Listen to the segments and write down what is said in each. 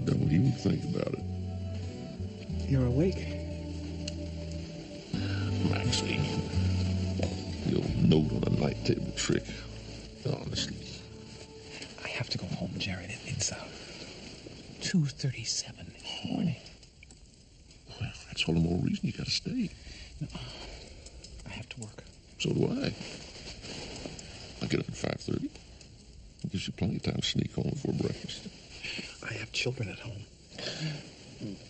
Don't even think about it. You're awake. Maxine, the old note on a night table trick. Honestly. I have to go home, Jared. It's 2:37 in the morning. Well, that's all the more reason you gotta stay. No, I have to work. So do I. I get up at 5:30. It gives you plenty of time to sneak home before breakfast. I have children at home.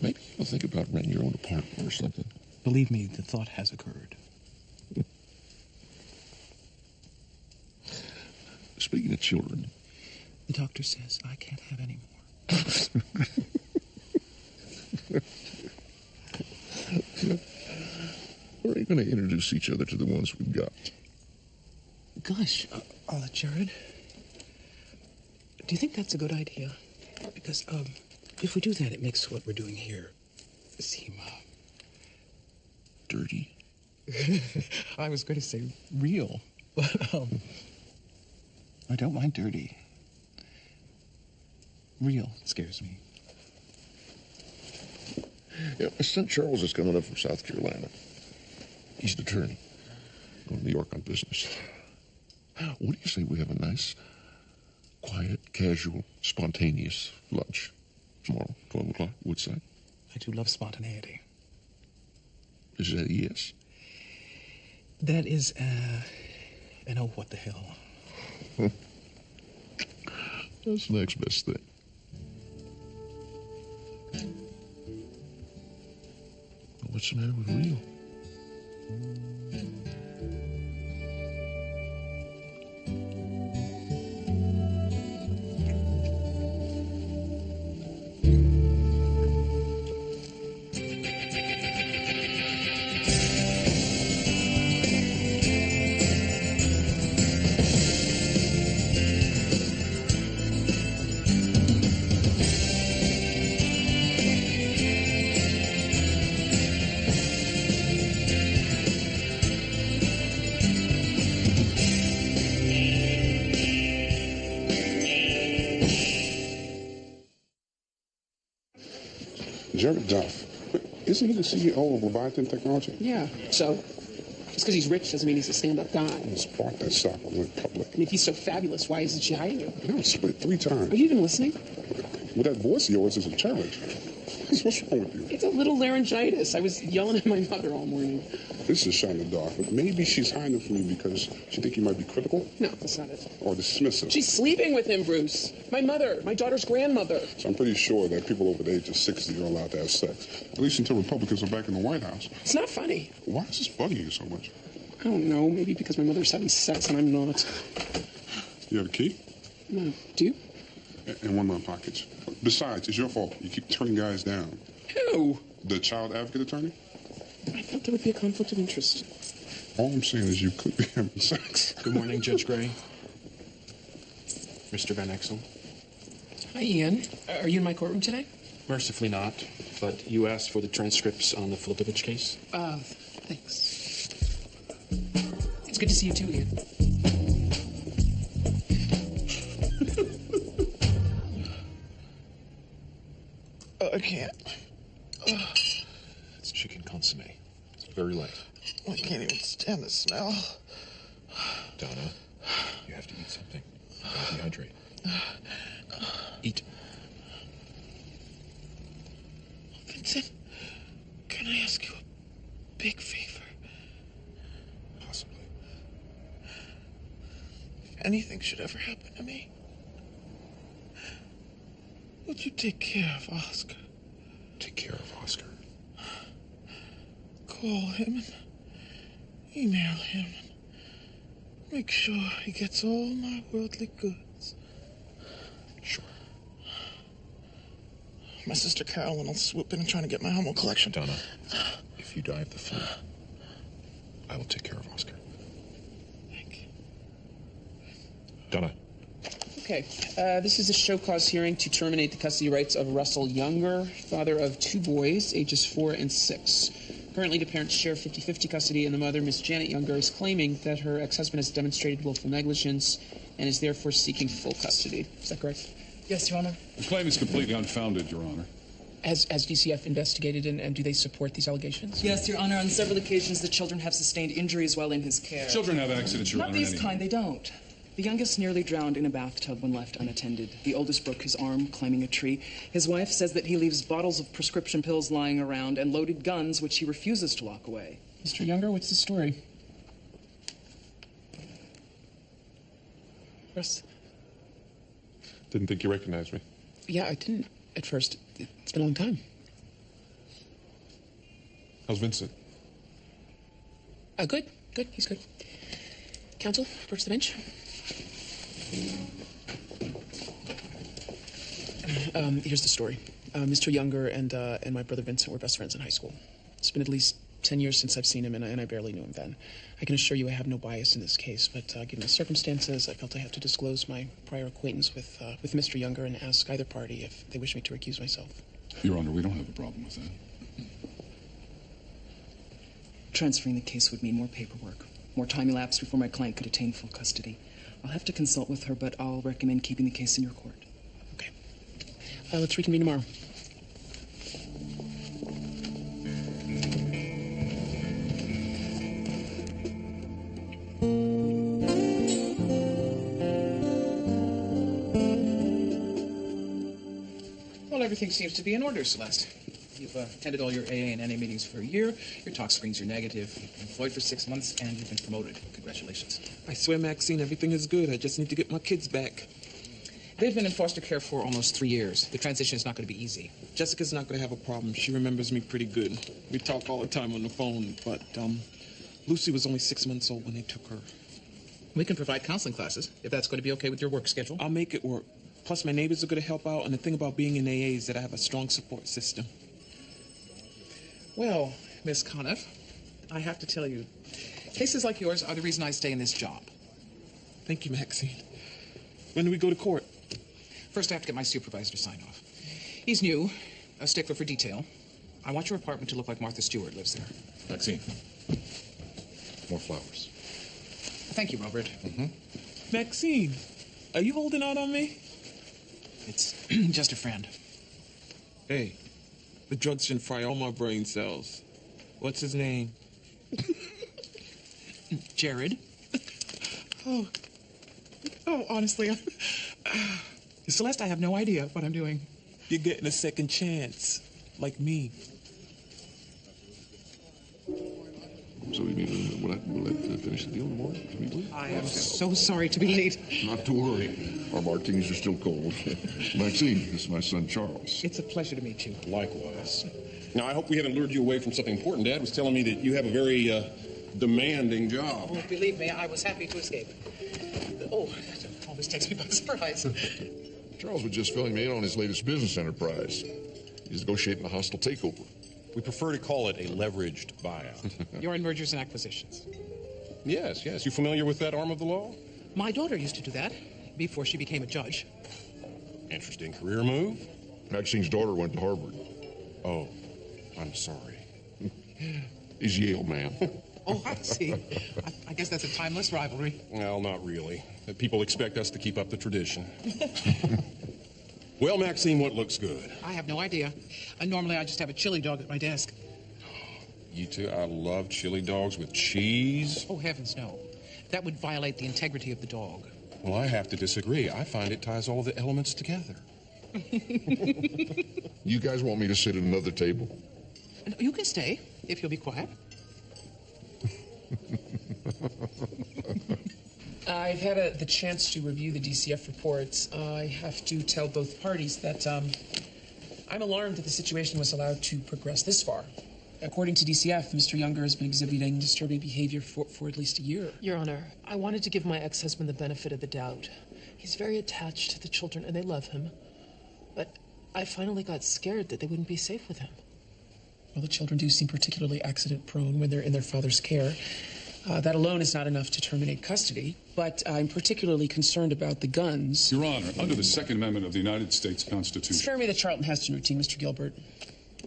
Maybe you'll think about renting your own apartment or something. Believe me, the thought has occurred. Speaking of children... The doctor says I can't have any more. We're going to introduce each other to the ones we've got. Gosh, Jared, do you think that's a good idea? Because, if we do that, it makes what we're doing here seem, dirty. I was going to say real, but, I don't mind dirty. Real scares me. Yeah, my son Charles is coming up from South Carolina. He's an attorney. Going to New York on business. What do you say we have a nice, quiet, casual, spontaneous lunch tomorrow, 12 o'clock, Woodside? I do love spontaneity. Is that a yes? That is, an oh, what the hell. That's the next best thing. What's the matter with real? Jared Duff, isn't he the CEO of Leviathan Technology? Yeah, so just because he's rich doesn't mean he's a stand-up guy. He's bought that stock and went public. And if he's so fabulous, why isn't she hiring him? No, split 3 times. Are you even listening? With that voice of yours is a challenge. What's wrong with you? It's a little laryngitis. I was yelling at my mother all morning. This is shot in the dark, but maybe she's hiding from you because she think you might be critical? No, that's not it. Or dismissive? She's sleeping with him, Bruce. My mother, my daughter's grandmother. So I'm pretty sure that people over the age of 60 are allowed to have sex. At least until Republicans are back in the White House. It's not funny. Why is this bugging you so much? I don't know. Maybe because my mother's having sex and I'm not. You have a key? No. Do you? In one of my pockets. Besides, it's your fault. You keep turning guys down. Who? The child advocate attorney? I thought there would be a conflict of interest. All I'm saying is you could be having sex. Good morning, Judge Gray. Mr. Van Exel. Hi, Ian. Are you in my courtroom today? Mercifully not, but you asked for the transcripts on the Filipovich case? Thanks. It's good to see you too, Ian. I can't. It's chicken consomme. It's very light. I can't even stand the smell. Donna, you have to eat something. You gotta dehydrate. Eat. Vincent, can I ask you a big favor? Possibly. If anything should ever happen to me, would you take care of Oscar? Take care of Oscar. Call him and email him and make sure he gets all my worldly goods. Sure. My sister Carolyn will swoop in and try to get my Hummel collection. Donna, if you die of the flu, I will take care of Oscar. Thank you. Donna. Okay, this is a show cause hearing to terminate the custody rights of Russell Younger, father of 2 boys, ages 4 and 6. Currently, the parents share 50-50 custody, and the mother, Miss Janet Younger, is claiming that her ex-husband has demonstrated willful negligence and is therefore seeking full custody. Is that correct? Yes, Your Honor. The claim is completely unfounded, Your Honor. Has DCF investigated, and do they support these allegations? Yes, Your Honor. On several occasions, the children have sustained injuries while in his care. Children have accidents, Your Honor. Not these kind, they don't. The youngest nearly drowned in a bathtub when left unattended. The oldest broke his arm climbing a tree. His wife says that he leaves bottles of prescription pills lying around and loaded guns, which he refuses to lock away. Mr. Younger, what's the story? Yes. Didn't think you recognized me. Yeah, I didn't at first. It's been a long time. How's Vincent? Good. He's good. Counsel, approach the bench. Here's the story. Mr. Younger and my brother Vincent were best friends in high school. It's been at least 10 years since I've seen him, and I barely knew him then. I can assure you I have no bias in this case, but given the circumstances, I felt I have to disclose my prior acquaintance with Mr. Younger and ask either party if they wish me to recuse myself. Your Honor, we don't have a problem with that. Transferring the case would mean more paperwork, more time elapsed before my client could attain full custody. I'll have to consult with her, but I'll recommend keeping the case in your court. Okay. Let's reconvene tomorrow. Well, everything seems to be in order, Celeste. You've attended all your AA and NA meetings for a year, your tox screens are negative, you've been employed for 6 months, and you've been promoted. Congratulations. I swear, Maxine, everything is good. I just need to get my kids back. They've been in foster care for almost 3 years. The transition is not going to be easy. Jessica's not going to have a problem. She remembers me pretty good. We talk all the time on the phone, but Lucy was only 6 months old when they took her. We can provide counseling classes, if that's going to be okay with your work schedule. I'll make it work. Plus, my neighbors are going to help out, and the thing about being in AA is that I have a strong support system. Well, Miss Conniff, I have to tell you, cases like yours are the reason I stay in this job. Thank you, Maxine. When do we go to court? First, I have to get my supervisor to sign off. He's new, a stickler for detail. I want your apartment to look like Martha Stewart lives there. Maxine, more flowers. Thank you, Robert. Maxine, are you holding out on me? It's just a friend. Hey, the drugs should fry all my brain cells. What's his name? Jared. Oh, honestly, Celeste, I have no idea what I'm doing. you're getting a second chance, like me. So you mean we'll finish the deal tomorrow? I am so sorry to be late. Not to worry. Our martinis are still cold. Maxine, this is my son Charles. It's a pleasure to meet you. Likewise. Now, I hope we haven't lured you away from something important. Dad was telling me that you have a very demanding job. Oh, believe me, I was happy to escape. Oh, it always takes me by surprise. Charles was just filling me in on his latest business enterprise. He's negotiating a hostile takeover. We prefer to call it a leveraged buyout. You're in mergers and acquisitions. Yes. You familiar with that arm of the law? My daughter used to do that before she became a judge. Interesting career move. Maxine's daughter went to Harvard. Oh, I'm sorry. He's a Yale man. Oh, I see. I guess that's a timeless rivalry. Well, not really. People expect us to keep up the tradition. Well, Maxine, what looks good? I have no idea. Normally, I just have a chili dog at my desk. You too? I love chili dogs with cheese. Oh, heavens, no. That would violate the integrity of the dog. Well, I have to disagree. I find it ties all the elements together. You guys want me to sit at another table? You can stay, if you'll be quiet. I've had the chance to review the DCF reports. I have to tell both parties that I'm alarmed that the situation was allowed to progress this far. According to DCF, Mr. Younger has been exhibiting disturbing behavior for at least a year. Your Honor, I wanted to give my ex-husband the benefit of the doubt. He's very attached to the children, and they love him. But I finally got scared that they wouldn't be safe with him. Well, the children do seem particularly accident-prone when they're in their father's care. That alone is not enough to terminate custody, but I'm particularly concerned about the guns. Your Honor, under the Second Amendment of the United States Constitution... Spare me the Charlton Heston routine, Mr. Gilbert.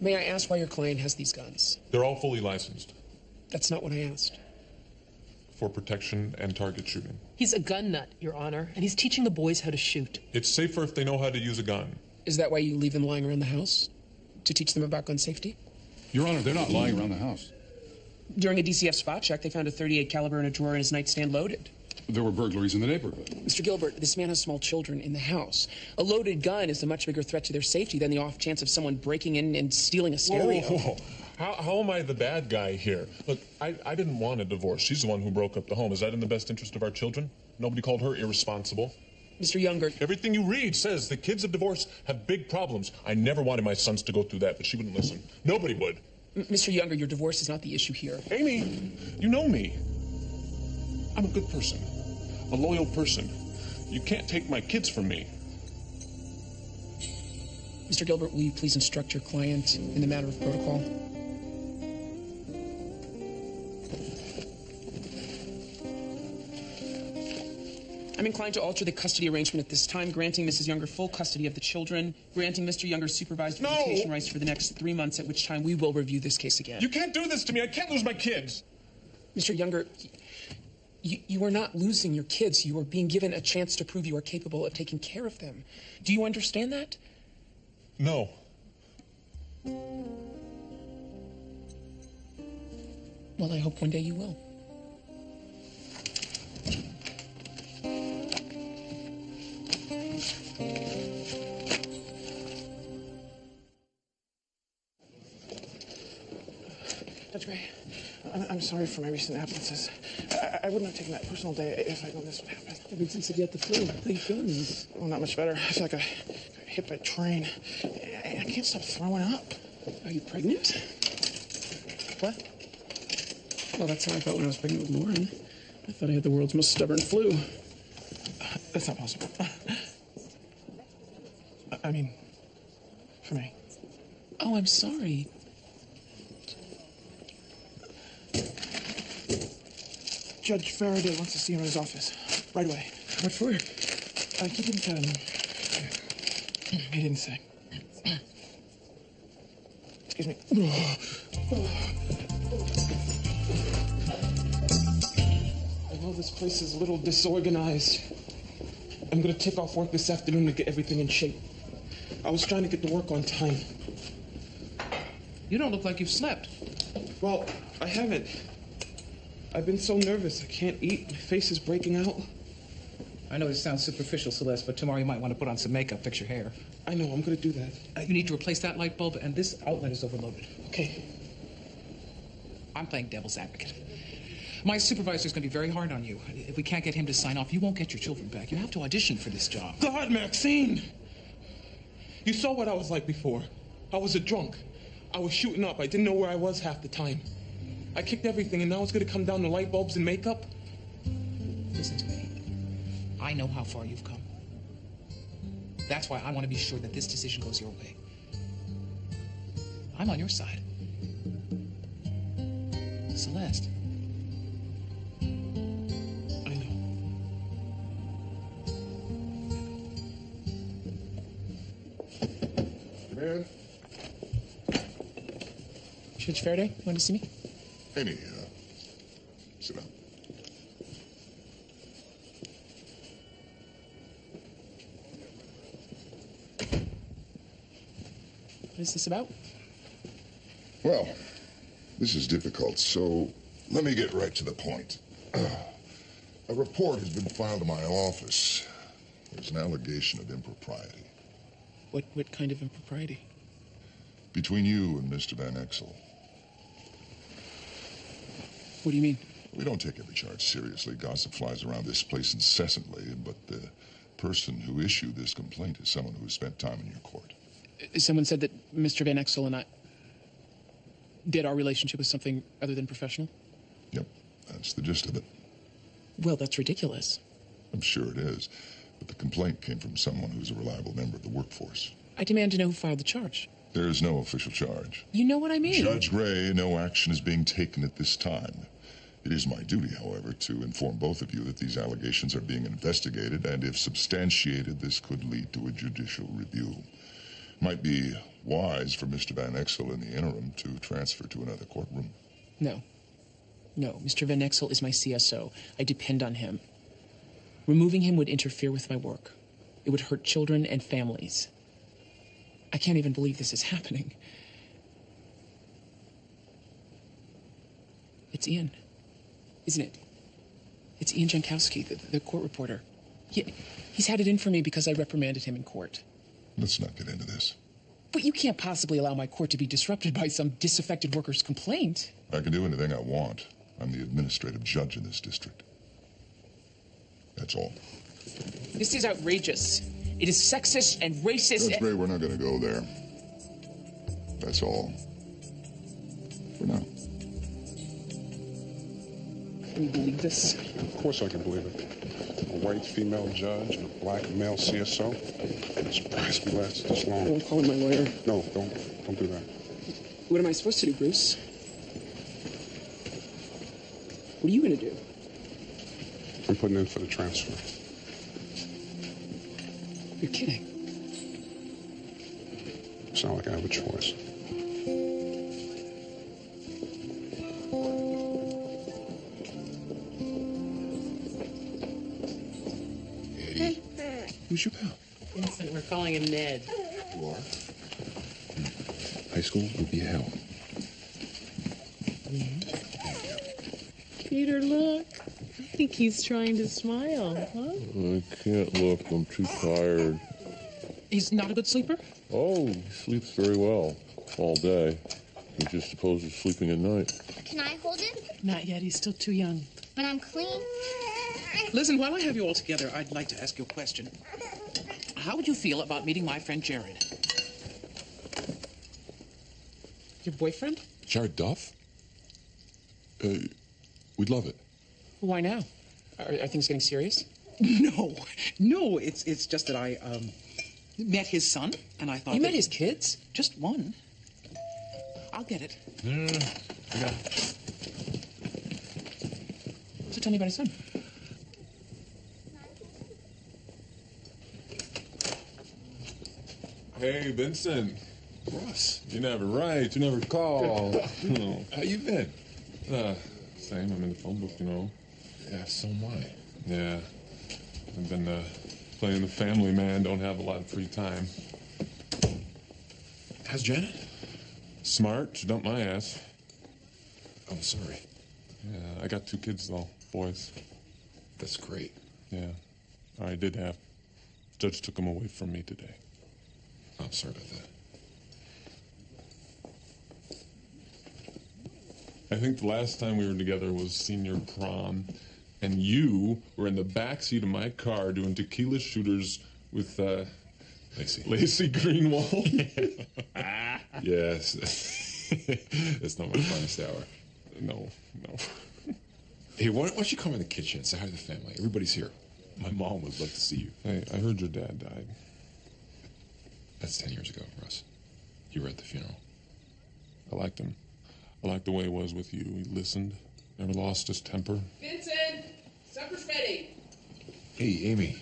May I ask why your client has these guns? They're all fully licensed That's not what I asked. for protection and target shooting. He's a gun nut, Your Honor, and he's teaching the boys how to shoot. It's safer if they know how to use a gun. Is that why you leave them lying around the house? To teach them about gun safety? Your Honor, they're not lying around the house. During a DCF spot check, they found a .38 caliber in a drawer in his nightstand loaded. There were burglaries in the neighborhood. Mr. Gilbert, this man has small children in the house. A loaded gun is a much bigger threat to their safety than the off chance of someone breaking in and stealing a stereo. Whoa. How am I the bad guy here? Look, I didn't want a divorce. She's the one who broke up the home. Is that in the best interest of our children? Nobody called her irresponsible. Mr. Younger. Everything you read says the kids of divorce have big problems. I never wanted my sons to go through that, but she wouldn't listen. Nobody would. Mr. Younger, your divorce is not the issue here. Amy, you know me. I'm a good person, a loyal person. You can't take my kids from me. Mr. Gilbert, will you please instruct your client in the matter of protocol? I'm inclined to alter the custody arrangement at this time, granting Mrs. Younger full custody of the children, granting Mr. Younger supervised visitation rights for the next 3 months, at which time we will review this case again. You can't do this to me. I can't lose my kids. Mr. Younger, you are not losing your kids. You are being given a chance to prove you are capable of taking care of them. Do you understand that? No. Well, I hope one day you will. Judge Gray, I'm sorry for my recent absences. I wouldn't have taken that personal day if I'd known this would happen. Ever since you got the flu, how you feeling? Oh, not much better. I feel like I got hit by a train. I can't stop throwing up. Are you pregnant? What? Well, that's how I felt when I was pregnant with Lauren. I thought I had the world's most stubborn flu. That's not possible. I mean, for me. Oh, I'm sorry. Judge Faraday wants to see him in his office. Right away. What for? He didn't tell him. He didn't say. Excuse me. I know this place is a little disorganized. I'm gonna take off work this afternoon to get everything in shape. I was trying to get to work on time. You don't look like you've slept. Well, I haven't. I've been so nervous. I can't eat. My face is breaking out. I know this sounds superficial, Celeste, but tomorrow you might want to put on some makeup, fix your hair. I know. I'm going to do that. You need to replace that light bulb, and this outlet is overloaded. Okay. I'm playing devil's advocate. My supervisor's going to be very hard on you. If we can't get him to sign off, you won't get your children back. You have to audition for this job. God, Maxine! You saw what I was like before. I was a drunk. I was shooting up. I didn't know where I was half the time. I kicked everything, and now it's going to come down to light bulbs and makeup? Listen to me. I know how far you've come. That's why I want to be sure that this decision goes your way. I'm on your side. Celeste. I know. Man. Judge Faraday, you want to see me? Amy, sit down. What is this about? Well, this is difficult, so let me get right to the point. A report has been filed in my office. There's an allegation of impropriety. What kind of impropriety? Between you and Mr. Van Exel. What do you mean? We don't take every charge seriously. Gossip flies around this place incessantly, but the person who issued this complaint is someone who has spent time in your court. Someone said that Mr. Van Exel and I did our relationship with something other than professional? Yep, that's the gist of it. Well, that's ridiculous. I'm sure it is, but the complaint came from someone who's a reliable member of the workforce. I demand to know who filed the charge. There is no official charge. You know what I mean? Judge Gray, no action is being taken at this time. It is my duty, however, to inform both of you that these allegations are being investigated, and if substantiated, this could lead to a judicial review. Might be wise for Mr. Van Exel in the interim to transfer to another courtroom. No. No, Mr. Van Exel is my CSO. I depend on him. Removing him would interfere with my work. It would hurt children and families. I can't even believe this is happening. It's Ian, isn't it? It's Ian Jankowski, the court reporter. He's had it in for me because I reprimanded him in court. Let's not get into this. But you can't possibly allow my court to be disrupted by some disaffected worker's complaint. I can do anything I want. I'm the administrative judge in this district. That's all. This is outrageous. It is sexist and racist. Judge Gray, we're not going to go there. That's all. For now. Can you believe this? Of course I can believe it. A white female judge and a black male CSO. I'm surprised we lasted this long. I'm calling my lawyer. No, don't do that. What am I supposed to do, Bruce? What are you going to do? I'm putting in for the transfer. You're kidding. It's not like I have a choice. Eddie. Who's your pal? Vincent, we're calling him Ned. You are? High school would be hell. Peter, look. I think he's trying to smile, huh? I can't look. I'm too tired. He's not a good sleeper? Oh, he sleeps very well all day. He's just opposed to sleeping at night. Can I hold him? Not yet. He's still too young. But I'm clean. Listen, while I have you all together, I'd like to ask you a question. How would you feel about meeting my friend Jared? Your boyfriend? Jared Duff? We'd love it. Why now? Are things getting serious? No, it's just that I met his son, and I thought You met his kids? just one. I'll get it. No. I got it. So tell me about his son. Hey, Vincent. Russ. You never write, you never call. How you been? Same, I'm in the phone book, you know. Yeah, so am I. Yeah. I've been playing the family man, don't have a lot of free time. How's Janet? Smart, she dumped my ass. I'm sorry. Yeah, I got 2 kids, though, boys. That's great. Yeah, I did have. Judge took them away from me today. I'm sorry about that. I think the last time we were together was senior prom, and you were in the backseat of my car doing tequila shooters with Lacey Greenwald. Yes. That's not my finest hour. No. Hey, why don't you come in the kitchen and say hi to the family? Everybody's here. My mom would love to see you. Hey, I heard your dad died. That's 10 years ago, Russ. You were at the funeral. I liked him. I liked the way he was with you. He listened, never lost his temper. Vincent! Supper's ready. Hey, Amy.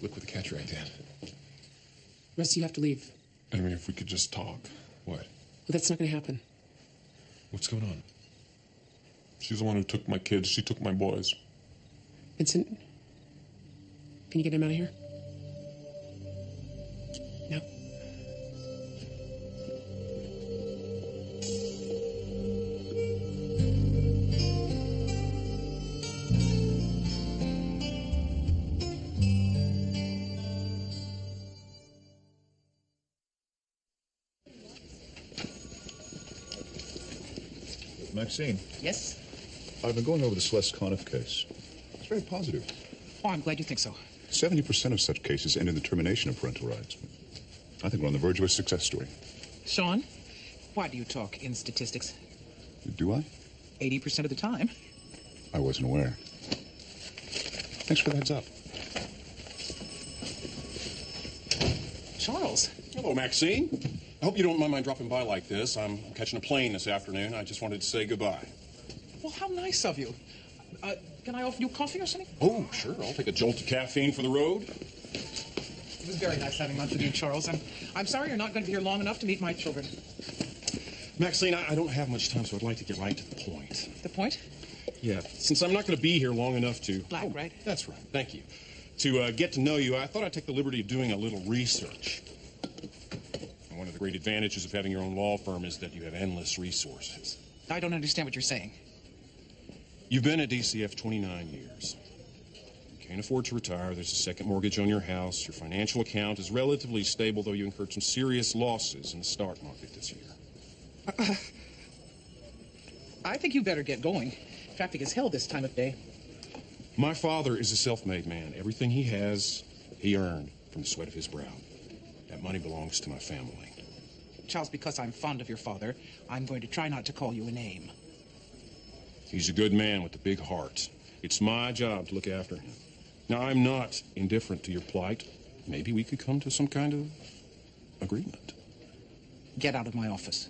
Look what the cat dragged in. Russ, you have to leave. I mean, if we could just talk. What? Well, that's not going to happen. What's going on? She's the one who took my kids. She took my boys. Vincent, can you get him out of here? No. Maxine, Yes? I've been going over the Celeste Conniff case. It's very positive. Oh, I'm glad you think so. 70% of such cases end in the termination of parental rights. I think we're on the verge of a success story. Sean, why do you talk in statistics? Do I? 80% of the time. I wasn't aware. Thanks for the heads up. Charles. Hello, Maxine. I hope you don't mind my dropping by like this. I'm catching a plane this afternoon. I just wanted to say goodbye. Well, how nice of you. Can I offer you coffee or something? Oh, sure. I'll take a jolt of caffeine for the road. It was very nice having lunch with you, Charles. I'm sorry you're not going to be here long enough to meet my children. Maxine, I don't have much time, so I'd like to get right to the point. The point? Yeah, since I'm not going to be here long enough to... Black, right? That's right, thank you. To get to know you, I thought I'd take the liberty of doing a little research. And one of the great advantages of having your own law firm is that you have endless resources. I don't understand what you're saying. You've been at DCF 29 years. You can't afford to retire. There's a second mortgage on your house. Your financial account is relatively stable, though you incurred some serious losses in the stock market this year. I think you better get going. Traffic is hell this time of day. My father is a self-made man. Everything he has, he earned from the sweat of his brow. That money belongs to my family. Charles, because I'm fond of your father, I'm going to try not to call you a name. He's a good man with a big heart. It's my job to look after him. Now, I'm not indifferent to your plight. Maybe we could come to some kind of agreement. Get out of my office.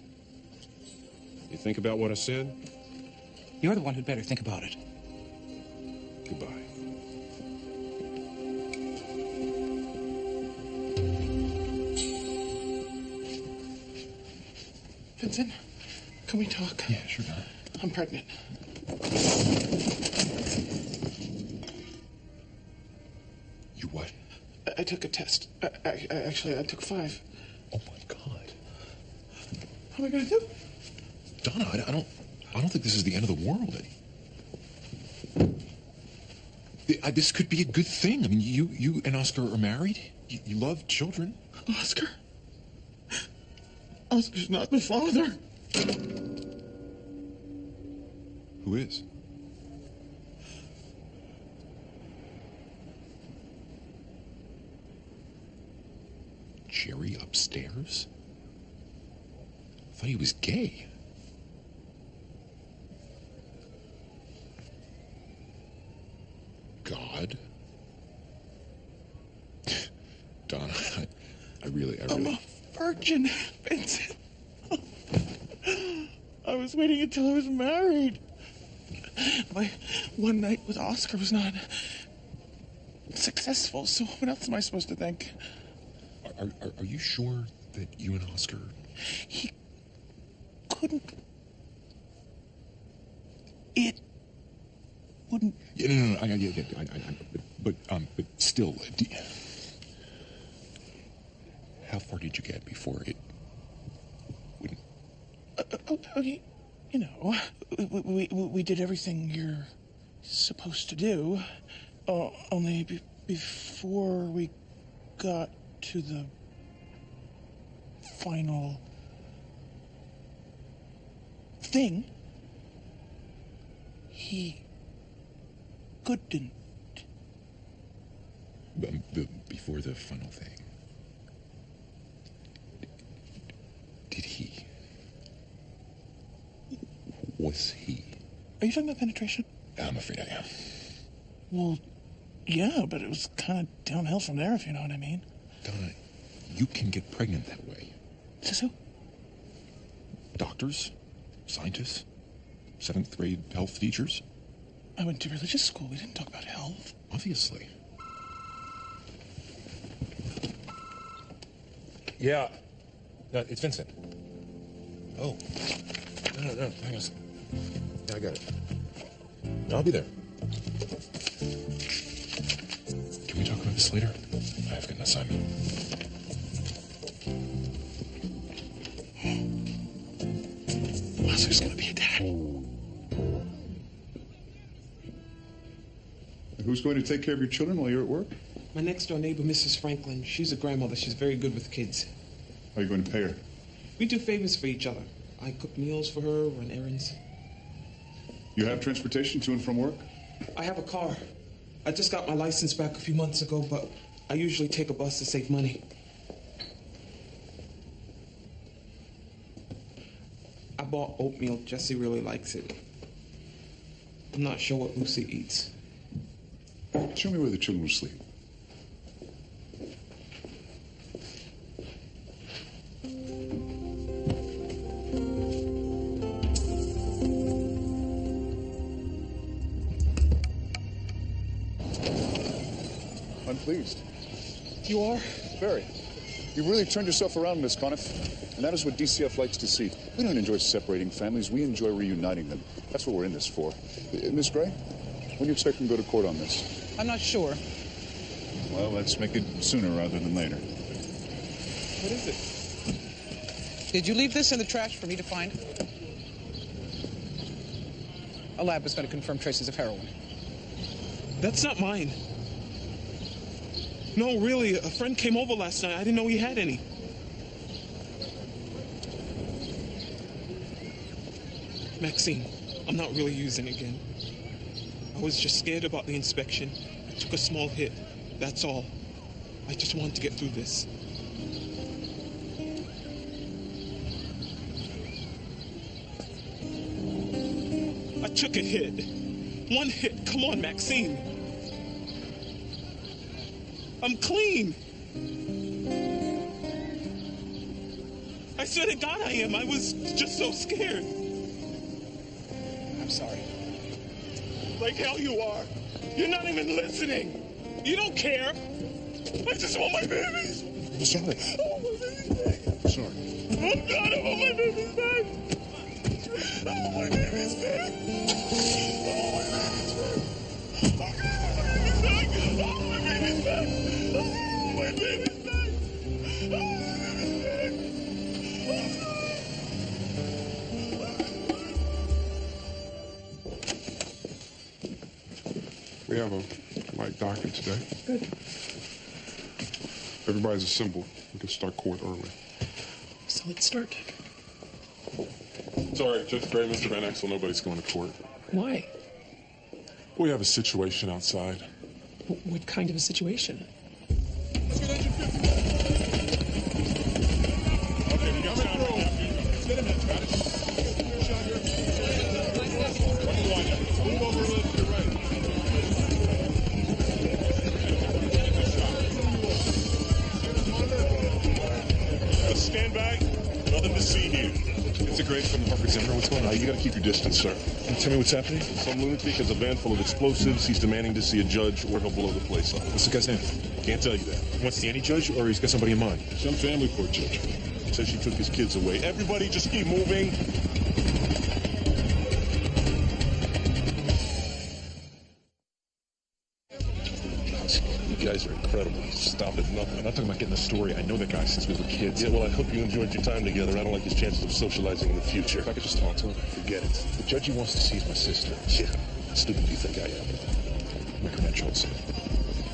You think about what I said? You're the one who'd better think about it. Goodbye. Vincent, can we talk? Yeah, sure, Don. I'm pregnant. You what? I took a test. Actually, I took 5. Oh, my God. What am I going to do? Donna, I don't think this is the end of the world, Eddie. This could be a good thing. I mean, you and Oscar are married. You love children. Oscar? Oscar's not the father. Who is? Jerry upstairs? I thought he was gay. God? Donna, I really... I'm a virgin, Vincent. I was waiting until I was married. My one night with Oscar was not successful, so what else am I supposed to think? Are you sure that you and Oscar... He couldn't... It wouldn't... Yeah, no, but still, how far did you get before it wouldn't... Okay, you know, we did everything you're supposed to do, only before we got to the final thing, he couldn't. Before the final thing, did he? Was he? Are you talking about penetration? I'm afraid I am. Well, yeah, but it was kind of downhill from there, if you know what I mean. Donna, you can get pregnant that way. Says who? Doctors, scientists, 7th grade health teachers. I went to religious school. We didn't talk about health. Obviously. Yeah. No, it's Vincent. Oh. No. Hang on a second. Yeah, I got it. I'll be there. Can we talk about this later? I have got an assignment. Oscar's gonna be a dad. Who's going to take care of your children while you're at work? My next-door neighbor, Mrs. Franklin. She's a grandmother. She's very good with kids. How are you going to pay her? We do favors for each other. I cook meals for her, run errands. You have transportation to and from work? I have a car. I just got my license back a few months ago, but I usually take a bus to save money. I bought oatmeal. Jesse really likes it. I'm not sure what Lucy eats. Show me where the children will sleep. I'm pleased. You are? Very. You've really turned yourself around, Miss Conniff. And that is what DCF likes to see. We don't enjoy separating families. We enjoy reuniting them. That's what we're in this for. Miss Gray, when do you expect to go to court on this? I'm not sure. Well, let's make it sooner rather than later. What is it? Did you leave this in the trash for me to find? A lab is going to confirm traces of heroin. That's not mine. No, really, a friend came over last night. I didn't know he had any. Maxine, I'm not really using again. I was just scared about the inspection. I took a small hit. That's all. I just wanted to get through this. I took a hit. One hit. Come on, Maxine. I'm clean. I swear to God I am. I was just so scared. I'm sorry. Like hell you are. You're not even listening. You don't care. I just want my babies. I'm sorry. I want my babies back. I'm sorry. Oh God, I want my babies back. I want my babies back. I want my babies back. I want my babies back. I want my babies back. I want my babies back. I want my babies back. We have a light docket today. Good. Everybody's assembled. We can start court early. So let's start. Sorry, Judge Gray, Mr. Van Exel, nobody's going to court. Why? We have a situation outside. What kind of a situation? Let's get engine 50. Okay, we got time. Let's get him in, Travis. Move over a little to the right. Let's stand back. Nothing to see here. It's a grade from the Hartford Examiner. What's going on? You gotta keep your distance, sir. Can you tell me what's happening? Some lunatic has a van full of explosives. He's demanding to see a judge or he'll blow the place up. What's the guy's name? Can't tell you that. He wants to see any judge, or he's got somebody in mind? Some family court judge. Says she took his kids away. Everybody just keep moving. You guys are incredible. Stop at nothing. I'm not talking about getting the story. I know the guy since we were kids. Yeah, well, I hope you enjoyed your time together. I don't like his chances of socializing in the future. If I could just talk to him. Forget it. The judge he wants to see is my sister. Yeah. How stupid do you think I am? My credentials.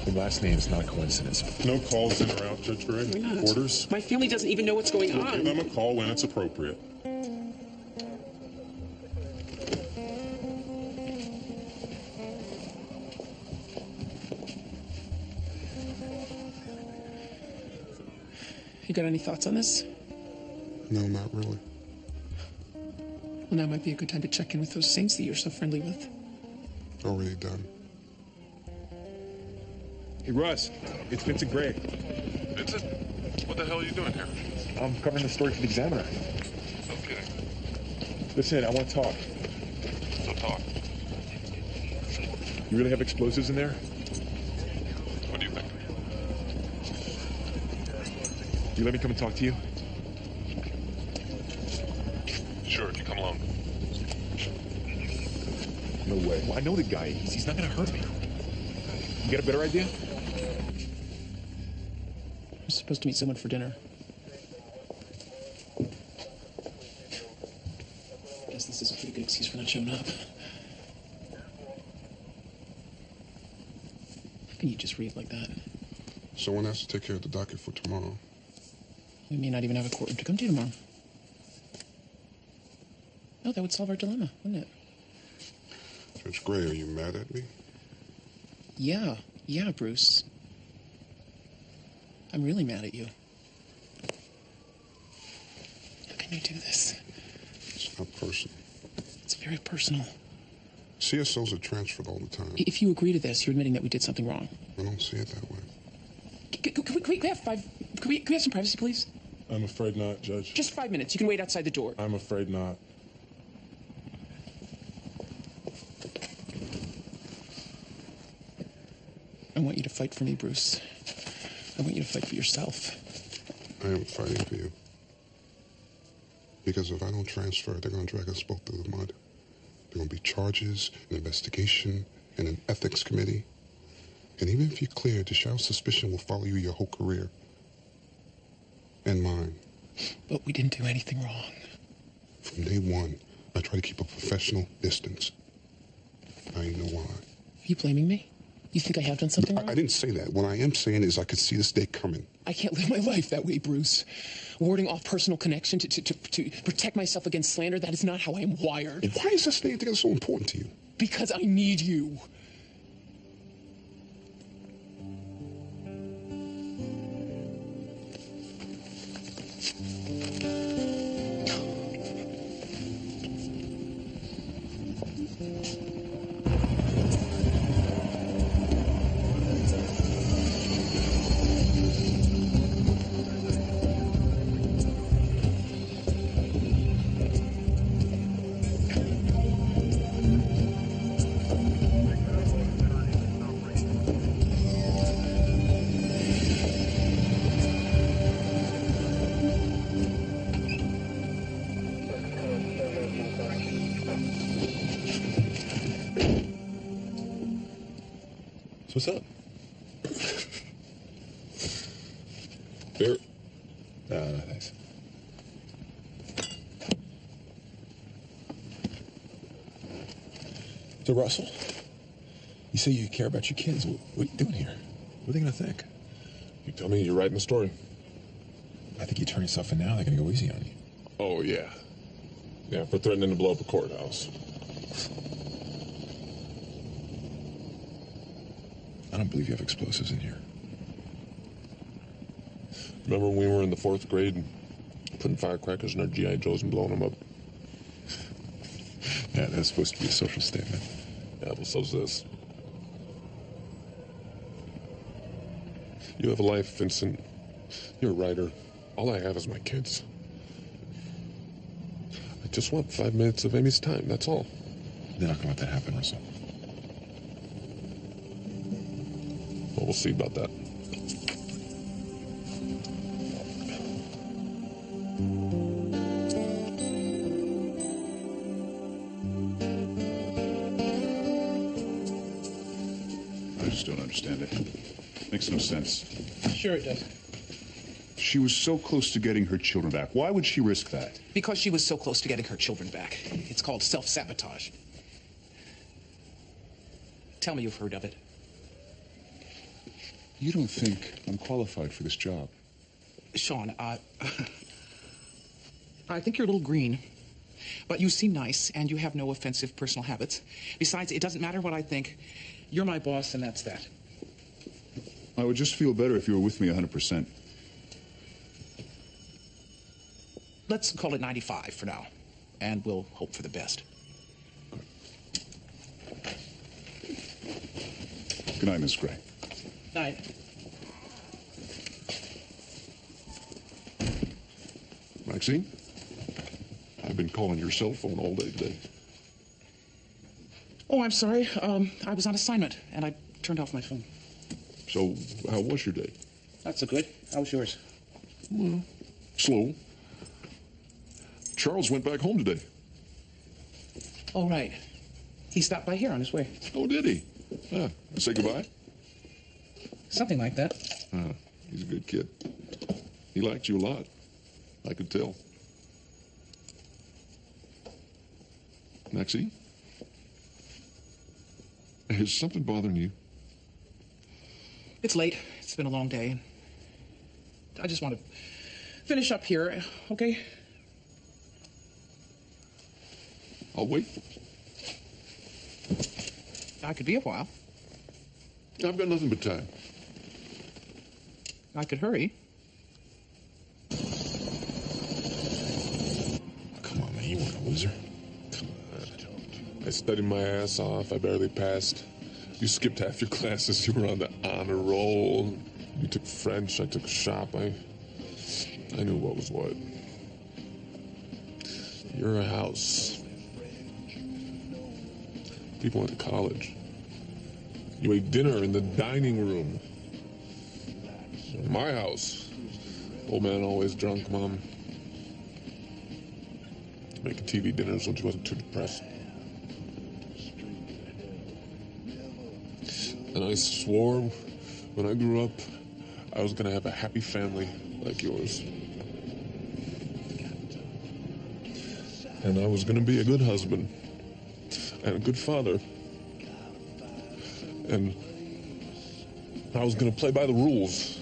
The last name is not a coincidence. No calls in or out, Judge Gray? Why not? Orders? My family doesn't even know what's going We'll on. give them a call when it's appropriate. You got any thoughts on this? No, not really. Well, now might be a good time to check in with those saints that you're so friendly with. Already done. Hey, Russ, it's Vincent Gray. Vincent? What the hell are you doing here? I'm covering the story for the Examiner. Okay. Listen, I want to talk. So talk. You really have explosives in there? What do you think? You let me come and talk to you? Sure, if you come along. No way. Well, I know the guy. He's not going to hurt me. You got a better idea? I'm supposed to meet someone for dinner. Guess this is a pretty good excuse for not showing up. How can you just read like that? Someone has to take care of the docket for tomorrow. We may not even have a courtroom to come to tomorrow. Oh, that would solve our dilemma, wouldn't it? Judge Gray, are you mad at me? Yeah, Bruce. I'm really mad at you. How can you do this? It's not personal. It's very personal. CSOs are transferred all the time. If you agree to this, you're admitting that we did something wrong. I don't see it that way. Can we have can we have some privacy, please? I'm afraid not, Judge. Just 5 minutes. You can wait outside the door. I'm afraid not. I want you to fight for me, Bruce. I want you to fight for yourself. I am fighting for you. Because if I don't transfer, they're going to drag us both through the mud. There are going to be charges, an investigation, and an ethics committee. And even if you're cleared, the shadow's suspicion will follow you your whole career. And mine. But we didn't do anything wrong. From day one, I try to keep a professional distance. I know why. Are you blaming me? You think I have done something wrong? I didn't say that. What I am saying is I could see this day coming. I can't live my life that way, Bruce. Warding off personal connection to protect myself against slander, that is not how I am wired. Why is this staying together so important to you? Because I need you. What's up? Beer? No, thanks. So, Russell, you say you care about your kids. What are you doing here? What are they going to think? You tell me you're writing the story. I think you turn yourself in now, they're going to go easy on you. Oh, yeah. Yeah, for threatening to blow up a courthouse. I don't believe you have explosives in here. Remember when we were in the 4th grade and putting firecrackers in our G.I. Joes and blowing them up? Yeah, that's supposed to be a social statement. Yeah, well, so's this. You have a life, Vincent. You're a writer. All I have is my kids. I just want 5 minutes of Amy's time, that's all. They're not going to let that happen, Russell. Well, we'll see about that. I just don't understand it. Makes no sense. Sure it does. She was so close to getting her children back. Why would she risk that? Because she was so close to getting her children back. It's called self-sabotage. Tell me you've heard of it. You don't think I'm qualified for this job? Sean, I think you're a little green, but you seem nice and you have no offensive personal habits. Besides, it doesn't matter what I think. You're my boss and that's that. I would just feel better if you were with me 100%. Let's call it 95 for now, and we'll hope for the best. Good night, Miss Gray. Night. Maxine, I've been calling your cell phone all day today. Oh, I'm sorry. I was on assignment, and I turned off my phone. So, how was your day? Not so good. How was yours? Well, slow. Charles went back home today. Oh, right. He stopped by here on his way. Oh, did he? Say goodbye? Something like that. He's a good kid. He liked you a lot. I could tell. Maxine? Is something bothering you? It's late. It's been a long day. I just want to finish up here, okay? I'll wait. I could be a while. I've got nothing but time. I could hurry. Come on, man, you weren't a loser. Come on. I studied my ass off. I barely passed. You skipped half your classes. You were on the honor roll. You took French. I took shop. I knew what was what. You're a house. People went to college. You ate dinner in the dining room. my house. Old man always drunk, Mom. Making TV dinners when she wasn't too depressed. And I swore when I grew up I was gonna have a happy family like yours. And I was gonna be a good husband and a good father. And I was gonna play by the rules.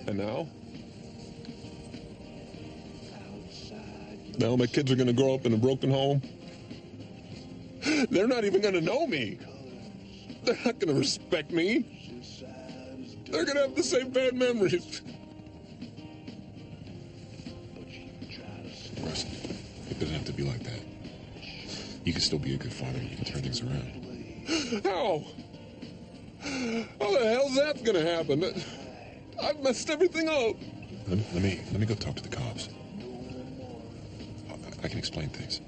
And now? Now my kids are gonna grow up in a broken home. They're not even gonna know me. They're not gonna respect me. They're gonna have the same bad memories. Russ, it doesn't have to be like that. You can still be a good father. You can turn things around. How? How the hell's that gonna happen? I've messed everything up. Let me go talk to the cops. I can explain things.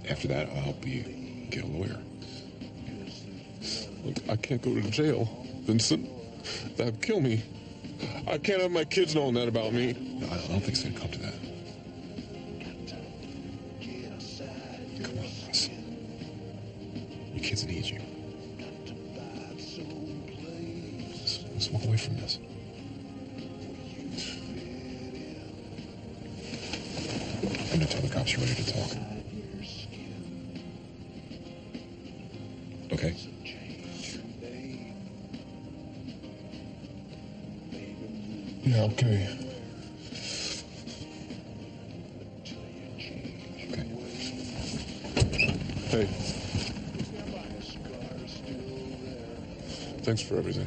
After that, I'll help you get a lawyer. Look, I can't go to jail, Vincent. That'd kill me. I can't have my kids knowing that about me. No, I don't think it's gonna come to that. Come on, Russ. Your kids need you. Let's walk away from this. I'm gonna tell the cops you're ready to talk. Okay? Yeah, okay. Okay. Hey. Thanks for everything.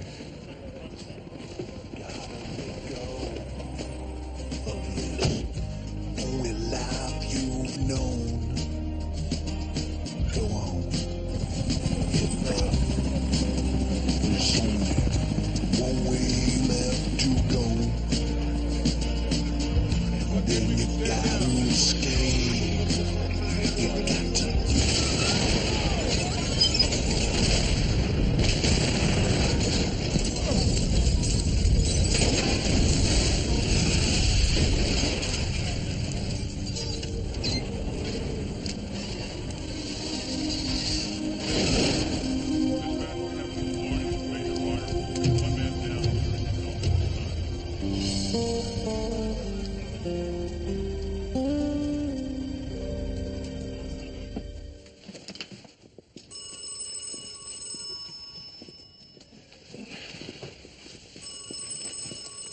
Only life you've known. Go on. There's only one way left to go. Then you gotta escape. You got to.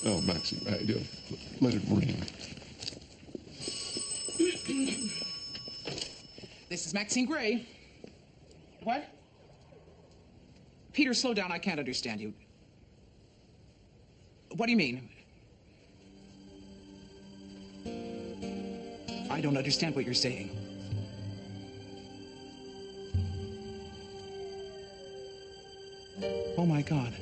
Oh, Maxine, let it ring. This is Maxine Gray. What? Peter, slow down. I can't understand you. What do you mean? I don't understand what you're saying. Oh, my God.